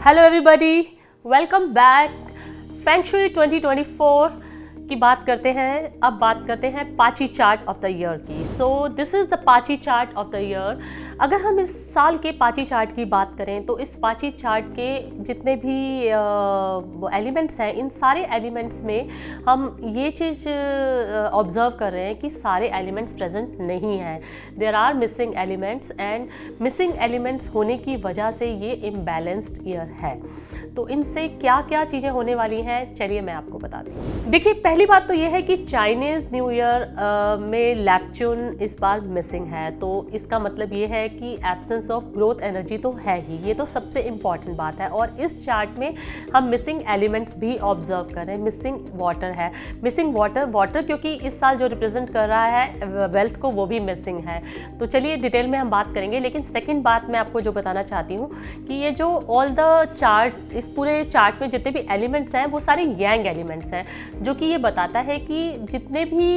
Hello everybody, welcome back. Feng shui 2024 की बात करते हैं। अब बात करते हैं पाची चार्ट ऑफ द ईयर की। सो दिस इज़ द पाची चार्ट ऑफ द ईयर। अगर हम इस साल के पाची चार्ट की बात करें तो इस पाची चार्ट के जितने भी एलिमेंट्स हैं, इन सारे एलिमेंट्स में हम ये चीज़ ऑब्ज़र्व कर रहे हैं कि सारे एलिमेंट्स प्रेजेंट नहीं हैं। There are missing elements and missing elements होने की वजह से ये इम्बैलेंस्ड ईयर है। तो इनसे क्या क्या चीज़ें होने वाली हैं, चलिए मैं आपको बताती हूँ। देखिए, पहली बात तो ये है कि चाइनीज़ न्यू ईयर में लैप्चून इस बार मिसिंग है। तो इसका मतलब ये है कि एब्सेंस ऑफ ग्रोथ एनर्जी तो है ही, ये तो सबसे इम्पॉर्टेंट बात है। और इस चार्ट में हम मिसिंग एलिमेंट्स भी ऑब्जर्व कर रहे हैं। मिसिंग वाटर है, मिसिंग वाटर क्योंकि इस साल जो रिप्रेजेंट कर रहा है वेल्थ को, वो भी मिसिंग है। तो चलिए डिटेल में हम बात करेंगे। लेकिन सेकेंड बात मैं आपको जो बताना चाहती हूँ कि ये जो ऑल द चार्ट, इस पूरे चार्ट में जितने भी एलिमेंट्स हैं वो सारे यांग एलिमेंट्स हैं, जो कि ये बताता है कि जितने भी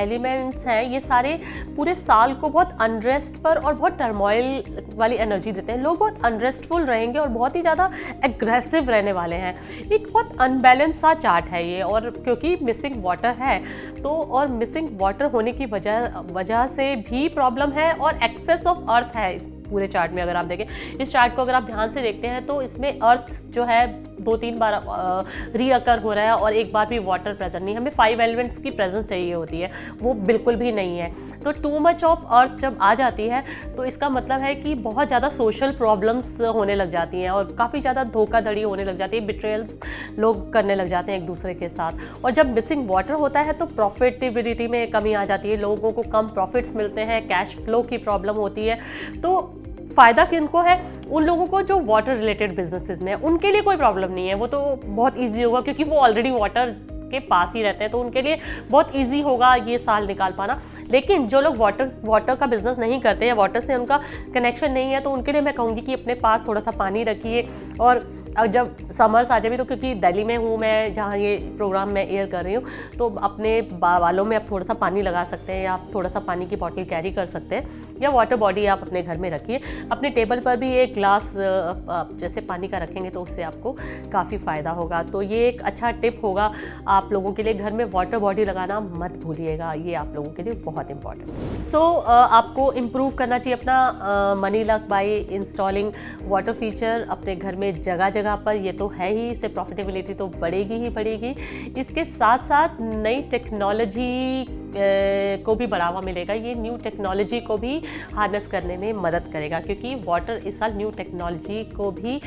एलिमेंट्स हैं ये सारे पूरे साल को बहुत अनरेस्ट पर और बहुत टर्मोइल वाली एनर्जी देते हैं। लोग बहुत अनरेस्टफुल रहेंगे और बहुत ही ज़्यादा एग्रेसिव रहने वाले हैं। एक बहुत अनबैलेंस सा चार्ट है ये। और क्योंकि मिसिंग वाटर है तो, और मिसिंग वाटर होने की वजह से भी प्रॉब्लम है, और एक्सेस ऑफ अर्थ है इस पूरे चार्ट में। अगर आप देखें इस चार्ट को, अगर आप ध्यान से देखते हैं तो इसमें अर्थ जो है 2-3 बार रीअकर हो रहा है और एक बार भी वाटर प्रेजेंट नहीं। हमें 5 एलिमेंट्स की प्रेजेंस चाहिए होती है, वो बिल्कुल भी नहीं है। तो टू मच ऑफ अर्थ जब आ जाती है तो इसका मतलब है कि बहुत ज़्यादा सोशल प्रॉब्लम्स होने लग जाती हैं और काफ़ी ज़्यादा धोखाधड़ी होने लग जाती है, बिट्रेयल्स लोग करने लग जाते हैं एक दूसरे के साथ। और जब मिसिंग वाटर होता है तो प्रॉफिटेबिलिटी में कमी आ जाती है, लोगों को कम प्रॉफिट्स मिलते हैं, कैश फ्लो की प्रॉब्लम होती है। तो फ़ायदा किनको है? उन लोगों को जो वाटर रिलेटेड बिजनेसेस में है, उनके लिए कोई प्रॉब्लम नहीं है, वो तो बहुत इजी होगा क्योंकि वो ऑलरेडी वाटर के पास ही रहते हैं, तो उनके लिए बहुत इजी होगा ये साल निकाल पाना। लेकिन जो लोग वाटर का बिजनेस नहीं करते या वाटर से उनका कनेक्शन नहीं है, तो उनके लिए मैं कहूँगी कि अपने पास थोड़ा सा पानी रखिए। और जब समर्स आ जाए, तो क्योंकि दिल्ली में हूँ मैं, जहाँ ये प्रोग्राम मैं एयर कर रही हूँ, तो अपने बालों में आप थोड़ा सा पानी लगा सकते हैं, या आप थोड़ा सा पानी की बॉटल कैरी कर सकते हैं, या वाटर बॉडी आप अपने घर में रखिए। अपने टेबल पर भी एक ग्लास जैसे पानी का रखेंगे तो उससे आपको काफ़ी फ़ायदा होगा। तो ये एक अच्छा टिप होगा आप लोगों के लिए, घर में वाटर बॉडी लगाना मत भूलिएगा, ये आप लोगों के लिए बहुत इंपॉर्टेंट। सो आपको इम्प्रूव करना चाहिए अपना money luck by installing water feature अपने घर में जगह जगह पर। ये तो है ही, इससे प्रॉफिटेबिलिटी तो बढ़ेगी ही बढ़ेगी। इसके साथ साथ नई टेक्नोलॉजी को भी बढ़ावा मिलेगा। ये न्यू टेक्नोलॉजी को भी हार्नेस करने में मदद करेगा, क्योंकि वाटर इस साल न्यू टेक्नोलॉजी को भी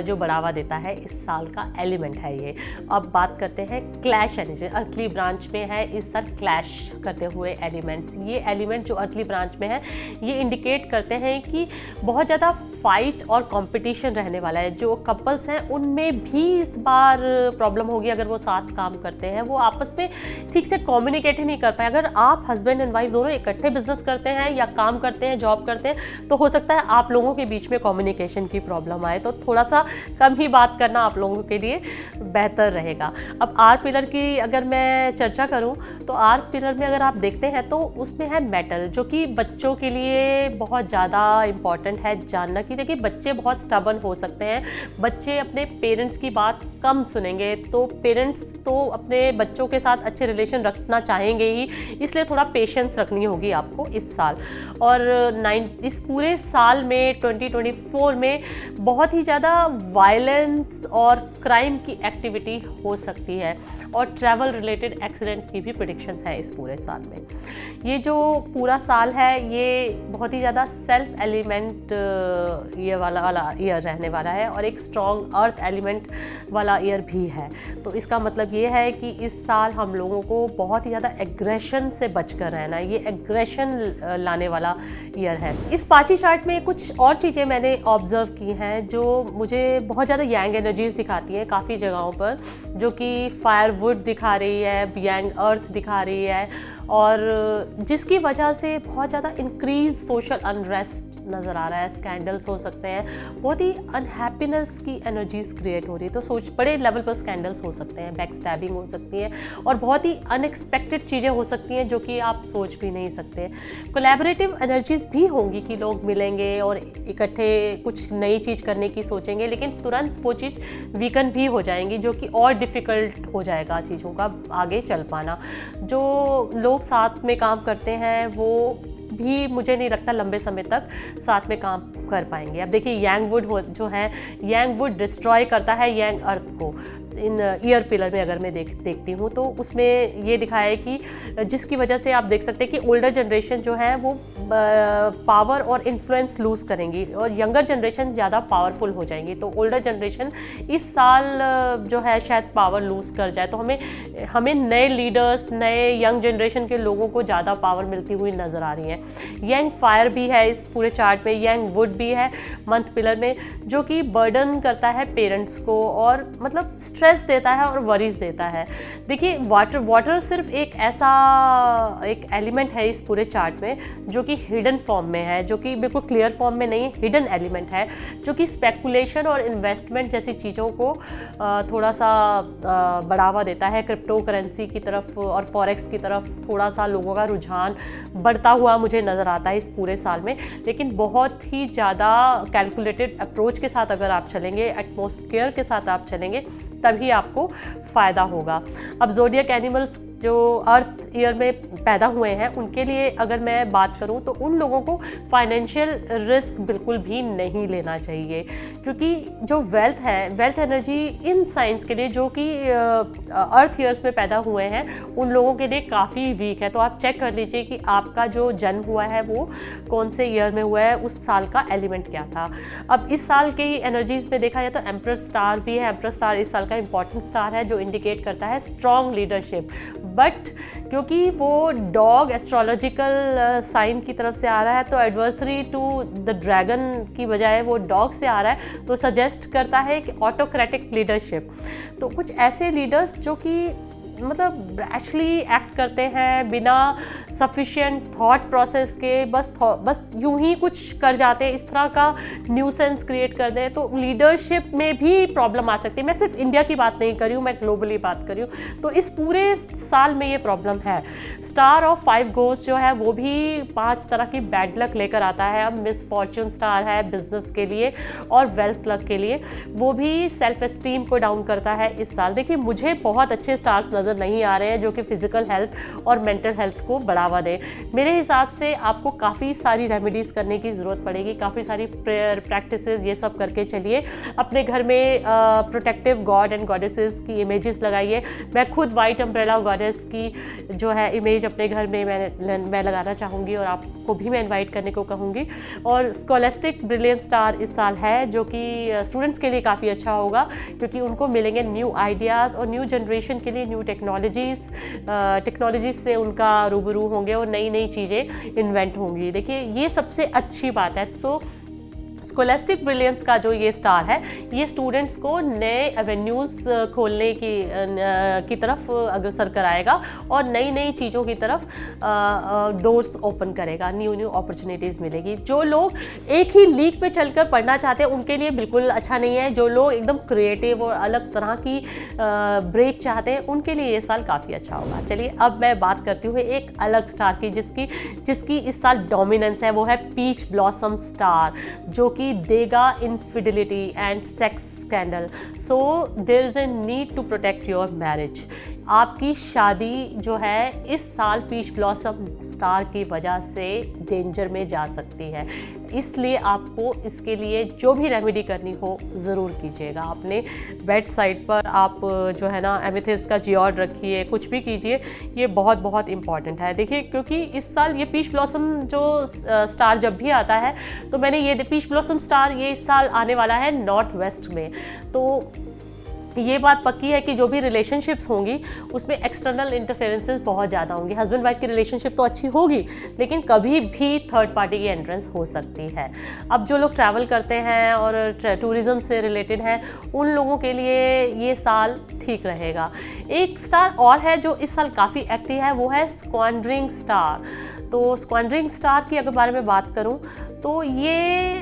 जो बढ़ावा देता है इस साल का एलिमेंट है ये। अब बात करते हैं क्लैश एनर्जी। अर्थली ब्रांच में है इस साल क्लैश करते हुए एलिमेंट्स। ये एलिमेंट जो अर्थली ब्रांच में है ये इंडिकेट करते हैं कि बहुत ज़्यादा फाइट और कंपटीशन रहने वाला है। जो कपल्स हैं उनमें भी इस बार प्रॉब्लम होगी, अगर वो साथ काम करते हैं, वो आपस में ठीक से कम्युनिकेट ही नहीं कर पाए। अगर आप हस्बैंड एंड वाइफ दोनों इकट्ठे बिजनेस करते हैं या काम करते हैं, जॉब करते हैं, तो हो सकता है आप लोगों के बीच में कम्युनिकेशन की प्रॉब्लम आए। तो थोड़ा सा कम ही बात करना आप लोगों के लिए बेहतर रहेगा। अब आर पिलर की अगर मैं चर्चा करूं तो आर पिलर में अगर आप देखते हैं तो उसमें है मेटल, जो कि बच्चों के लिए बहुत ज़्यादा इम्पॉर्टेंट है जानना। कि देखिए, बच्चे बहुत स्टबर्न हो सकते हैं, बच्चे अपने पेरेंट्स की बात कम सुनेंगे। तो पेरेंट्स तो अपने बच्चों के साथ अच्छे रिलेशन रखना चाहेंगे ही, इसलिए थोड़ा पेशेंस रखनी होगी आपको इस साल। और इस पूरे साल में 2024 में बहुत ही ज़्यादा वायलेंस और क्राइम की एक्टिविटी हो सकती है, और ट्रैवल रिलेटेड एक्सीडेंट्स की भी प्रेडिक्शंस है इस पूरे साल में। ये जो पूरा साल है ये बहुत ही ज़्यादा सेल्फ एलिमेंट ये वाला ईयर रहने वाला है, और एक स्ट्रॉन्ग अर्थ एलिमेंट वाला ईयर भी है। तो इसका मतलब ये है कि इस साल हम लोगों को बहुत ही ज़्यादा एग्रेशन से बचकर रहना है। ये एग्रेशन लाने वाला ईयर है। इस पाची चार्ट में कुछ और चीज़ें मैंने ऑब्जर्व की हैं जो मुझे बहुत ज़्यादा यांग एनर्जीज दिखाती हैं काफ़ी जगहों पर, जो कि फायरवुड दिखा रही है, यांग अर्थ दिखा रही है, और जिसकी वजह से बहुत ज़्यादा इंक्रीज सोशल अनरेस्ट नज़र आ रहा है, स्कैंडल्स हो सकते हैं, बहुत ही अनहैप्पीनेस की एनर्जीज क्रिएट हो रही है। तो बड़े लेवल पर स्कैंडल्स हो सकते हैं, बैक स्टैबिंग हो सकती है और बहुत ही अनएक्सपेक्टेड चीज़ें हो सकती हैं जो कि आप सोच भी नहीं सकते। कोलैबोरेटिव एनर्जीज भी होंगी कि लोग मिलेंगे और इकट्ठे कुछ नई चीज़ करने की सोचेंगे, लेकिन तुरंत वो चीज़ वीकन भी हो जाएंगी, जो कि और डिफ़िकल्ट हो जाएगा चीज़ों का आगे चल पाना। जो लोग साथ में काम करते हैं वो भी मुझे नहीं लगता लंबे समय तक साथ में काम कर पाएंगे। अब देखिए यांग वुड जो है, यांग वुड डिस्ट्रॉय करता है यांग अर्थ को। इन ईयर पिलर में अगर मैं देखती हूँ तो उसमें ये दिखाया है कि जिसकी वजह से आप देख सकते हैं कि ओल्डर जनरेशन जो है वो पावर और इन्फ्लुएंस लूज़ करेंगी और यंगर जनरेशन ज़्यादा पावरफुल हो जाएंगी। तो ओल्डर जनरेशन इस साल जो है शायद पावर लूज़ कर जाए, तो हमें नए लीडर्स, नए यंग जनरेशन के लोगों को ज़्यादा पावर मिलती हुई नज़र आ रही है। यंग फायर भी है इस पूरे चार्ट में, यंग वुड भी है मंथ पिलर में, जो कि बर्डन करता है पेरेंट्स को और मतलब स्ट्रेस देता है और वरीज देता है। देखिए वाटर सिर्फ एक ऐसा एक एलिमेंट है इस पूरे चार्ट में जो कि हिडन फॉर्म में है, जो कि बिल्कुल क्लियर फॉर्म में नहीं, हिडन एलिमेंट है, जो कि स्पेकुलेशन और इन्वेस्टमेंट जैसी चीज़ों को थोड़ा सा बढ़ावा देता है। क्रिप्टो करेंसी की तरफ और फॉरेक्स की तरफ थोड़ा सा लोगों का रुझान बढ़ता हुआ मुझे नज़र आता है इस पूरे साल में, लेकिन बहुत ही ज़्यादा कैलकुलेटेड अप्रोच के साथ अगर आप चलेंगे, एटमॉस्फेयर के साथ आप चलेंगे, तभी आपको फ़ायदा होगा। अब ज़ोडियक एनिमल्स जो अर्थ ईयर में पैदा हुए हैं उनके लिए अगर मैं बात करूं तो उन लोगों को फाइनेंशियल रिस्क बिल्कुल भी नहीं लेना चाहिए, क्योंकि जो वेल्थ है, वेल्थ एनर्जी इन साइंस के लिए जो कि अर्थ ईयर्स में पैदा हुए हैं उन लोगों के लिए काफ़ी वीक है। तो आप चेक कर लीजिए कि आपका जो जन्म हुआ है वो कौन से ईयर में हुआ है, उस साल का एलिमेंट क्या था। अब इस साल की एनर्जीज में देखा जाए तो एम्प्रेस स्टार भी है। एम्प्रेस स्टार इस साल का इंपॉर्टेंट स्टार है जो इंडिकेट करता है स्ट्रॉन्ग लीडरशिप, बट क्योंकि वो डॉग एस्ट्रोलॉजिकल साइन की तरफ से आ रहा है तो एडवर्सरी टू द ड्रैगन की बजाय वो डॉग से आ रहा है, तो सजेस्ट करता है कि ऑटोक्रेटिक लीडरशिप। तो कुछ ऐसे लीडर्स जो कि मतलब ब्रैशली एक्ट करते हैं बिना सफिशिएंट थॉट प्रोसेस के, बस यूं ही कुछ कर जाते हैं, इस तरह का न्यूसेंस क्रिएट कर दें, तो लीडरशिप में भी प्रॉब्लम आ सकती है। मैं सिर्फ इंडिया की बात नहीं कर रही हूँ, मैं ग्लोबली बात कर रही हूँ। तो इस पूरे साल में ये प्रॉब्लम है। स्टार ऑफ 5 गोस्ट जो है वो भी 5 तरह की बैड लक लेकर आता है। अब मिस फॉर्च्यून स्टार है बिजनेस के लिए और वेल्थ लक के लिए, वो भी सेल्फ एस्टीम को डाउन करता है इस साल। देखिए मुझे बहुत अच्छे स्टार्स नज़र नहीं आ रहे हैं जो कि फिजिकल हेल्थ और मेंटल हेल्थ को बढ़ावा दे। मेरे हिसाब से आपको काफ़ी सारी रेमेडीज़ करने की ज़रूरत पड़ेगी, काफ़ी सारी प्रेयर प्रैक्टिसेस ये सब करके चलिए। अपने घर में प्रोटेक्टिव गॉड एंड गॉडेसेस की इमेजेस लगाइए। मैं खुद वाइट अम्ब्रेला गॉडेस की जो है इमेज अपने घर में मैं लगाना चाहूँगी और आपको भी मैं इन्वाइट करने को कहूँगी। और स्कॉलेस्टिक ब्रिलियंट स्टार इस साल है जो कि स्टूडेंट्स के लिए काफ़ी अच्छा होगा, क्योंकि उनको मिलेंगे न्यू आइडियाज़ और न्यू जनरेशन के लिए न्यू टेक्नोलॉजीज से उनका रूबरू होंगे और नई नई चीज़ें इन्वेंट होंगी। देखिए ये सबसे अच्छी बात है। सो स्कोलेस्टिक ब्रिलियंस का जो ये स्टार है ये स्टूडेंट्स को नए एवेन्यूज़ खोलने की तरफ अग्रसर कराएगा और नई नई चीज़ों की तरफ डोर्स ओपन करेगा, न्यू अपॉर्चुनिटीज़ मिलेगी। जो लोग एक ही लीग पे चलकर पढ़ना चाहते हैं उनके लिए बिल्कुल अच्छा नहीं है। जो लोग एकदम क्रिएटिव और अलग तरह की ब्रेक चाहते हैं उनके लिए ये साल काफ़ी अच्छा होगा। चलिए अब मैं बात करती हूँ एक अलग स्टार की जिसकी इस साल डोमिनेंस है, वो है पीच ब्लॉसम स्टार, जो कि देगा infidelity and sex scandal. So there is a need to protect your marriage. आपकी शादी जो है इस साल पीच ब्लॉसम स्टार की वजह से डेंजर में जा सकती है, इसलिए आपको इसके लिए जो भी रेमेडी करनी हो ज़रूर कीजिएगा। अपने बेड साइड पर आप जो है ना एमेथिस्ट का जियोड रखिए, कुछ भी कीजिए, ये बहुत बहुत इम्पॉर्टेंट है। देखिए क्योंकि इस साल ये पीच ब्लॉसम जो स्टार जब भी आता है तो मैंने ये पीच ब्लॉसम स्टार ये इस साल आने वाला है नॉर्थ वेस्ट में, तो ये बात पक्की है कि जो भी रिलेशनशिप्स होंगी उसमें एक्सटर्नल इंटरफेरेंसेस बहुत ज़्यादा होंगी। हस्बैंड वाइफ की रिलेशनशिप तो अच्छी होगी लेकिन कभी भी थर्ड पार्टी की एंट्रेंस हो सकती है। अब जो लोग ट्रैवल करते हैं और टूरिज़्म से रिलेटेड हैं उन लोगों के लिए ये साल ठीक रहेगा। एक स्टार और है जो इस साल काफ़ी एक्टिव है, वो है स्क्वाड्रिंग स्टार। तो स्क्वाड्रिंग स्टार की अगर बारे में बात करूं तो ये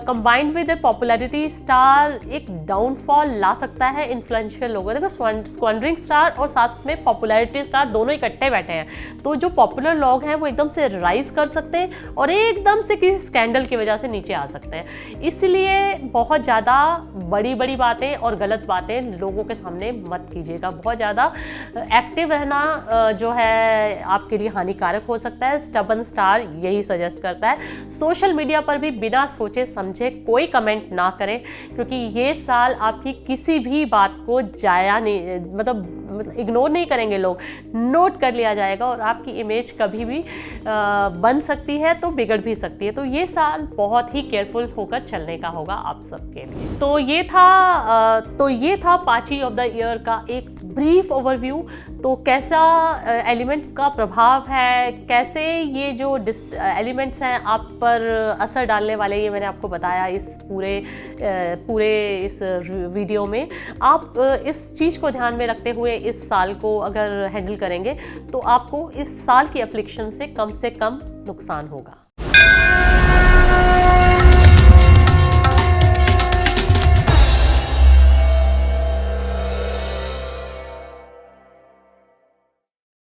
कंबाइंड विद पॉपुलैरिटी स्टार एक डाउनफॉल ला सकता है इन्फ्लुएंशियल लोगों। देखो स्क्वाड्रिंग स्टार और साथ में पॉपुलैरिटी स्टार दोनों इकट्ठे बैठे हैं, तो जो पॉपुलर लोग हैं वो एकदम से राइज कर सकते हैं और एकदम से किसी स्कैंडल की वजह से नीचे आ सकते हैं। इसलिए बहुत ज़्यादा बड़ी बड़ी बातें और गलत बातें लोगों के सामने मत कीजिएगा। बहुत ज़्यादा एक्टिव रहना जो है आपके लिए हानिकारक हो सकता है। स्टबन स्टार यही सजेस्ट करता है। सोशल मीडिया पर भी बिना सोचे समझे कोई कमेंट ना करें, क्योंकि ये साल आपकी किसी भी बात को जाया नहीं, मतलब इग्नोर नहीं करेंगे लोग, नोट कर लिया जाएगा और आपकी इमेज कभी भी बन सकती है तो बिगड़ भी सकती है। तो ये साल बहुत ही केयरफुल होकर चलने का होगा आप सबके लिए। तो ये था पाची ऑफ द ईयर का एक ब्रीफ ओवरव्यू। तो कैसा एलिमेंट्स का प्रभाव है, कैसे ये जो एलिमेंट्स हैं आप पर असर डालने वाले, ये मैंने आपको बताया इस पूरे इस वीडियो में। आप इस चीज़ को ध्यान में रखते हुए इस साल को अगर हैंडल करेंगे तो आपको इस साल की एफ्लिक्शन से कम नुकसान होगा।